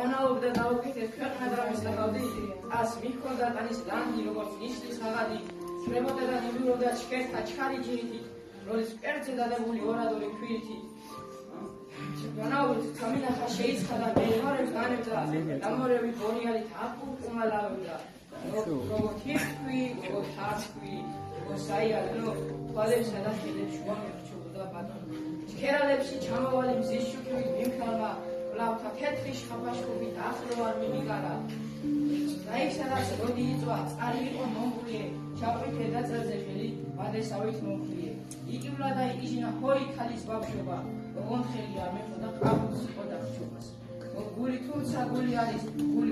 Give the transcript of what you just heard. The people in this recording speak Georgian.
Analog და დაუქეთეს ქვეყნა და მისაღავდი ას მიქონდა ტანის ლანგი როგორც ისლის ხაღადი შემოტა და ნიბლობდა ჩქერთა ჩხარი ჯირითი როდის კერძე დადებული ორადორი ქვირითი განაუთ თამინახა შეიცხადა მეღარებს განებდა დამორევი ბორიალით აკურკუმალავდა როგორც თითქვი როგორც თასქვი როგორც საიარო თვალებსა და ხელებს შუამერჩობდა ბატონო ჩქერალებში ჩამოვალი მზის შუქებით მიმხალმა ლავთა თეთრი შხაპაშხობით ახლო არ მიმიგარა და იქ სადაც როდი იწვა წყალი იყო მომგვრიე ჩაყვით დედაწელზე ხელი ვადესავით მომხდიე იკივლა და იკიჟინა ჰოი ქალის ბავშვობა ოღონდ ხელი არ მეხვდა ყავუს იყო და ხჩობას გული თუმცა გული არის გული